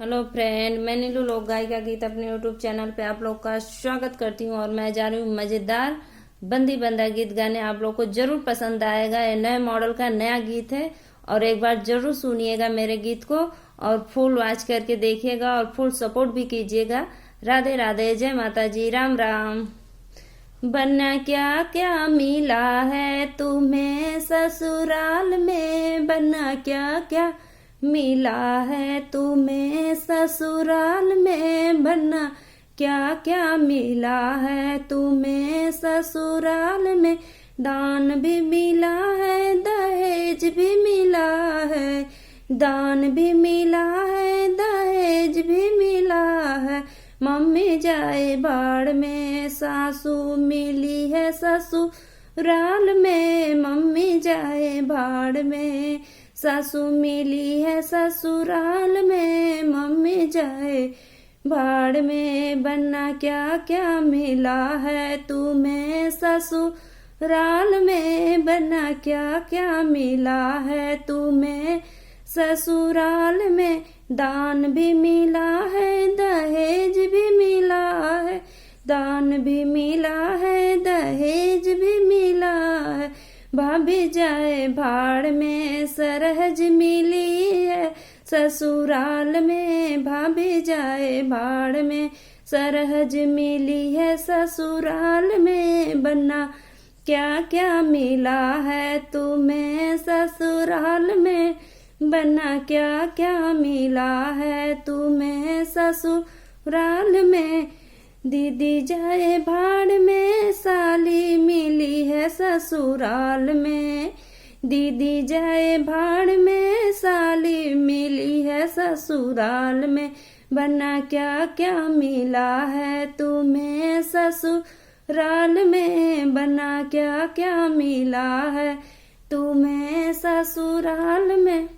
Hello friend, मैं नीलू लोक गायिका गीत अपने यूट्यूब चैनल पे आप लोग का स्वागत करती हूँ। और मैं जा रही हूँ मजेदार बंदी बंदा गीत गाने। आप लोग को जरूर पसंद आएगा। ये नए मॉडल का नया गीत है और एक बार जरूर सुनिएगा मेरे गीत को और फुल वॉच करके देखिएगा और फुल सपोर्ट भी कीजिएगा। राधे राधे, जय माता जी, राम राम। बनना क्या क्या मिला है तुम्हें ससुराल में, बनना क्या क्या मिला है तुम्हें ससुराल में, बनना क्या क्या मिला है तुम्हें ससुराल में। दान भी मिला है, दहेज भी मिला है, दान भी मिला है, दहेज भी मिला है। मम्मी जाए बाढ़ में, सासू मिली है ससुराल में, मम्मी जाए बाढ़ में, सासू मिली है ससुराल में, मम्मी जाए बाढ़ में। बनना क्या क्या मिला है तुम्हें ससुराल में, बनना क्या क्या मिला है तुम्हें ससुराल में। दान भी मिला है, दहेज भी मिला है, दान भी मिला है, दहेज भी मिला है। भाभी जाए भाड़ में, सरहज मिली है ससुराल में, भाभी जाए भाड़ में, सरहज मिली है ससुराल में। बनना क्या क्या मिला है तुम्हें ससुराल में, बनना क्या क्या मिला है तुम्हें ससुराल में। दीदी जाए भाड़ में, साली मिली है ससुराल में, दीदी जाए भाड़ में, साली मिली है ससुराल में। बनना क्या क्या मिला है तुम्हें ससुराल में, बनना क्या क्या मिला है तुम्हें ससुराल में।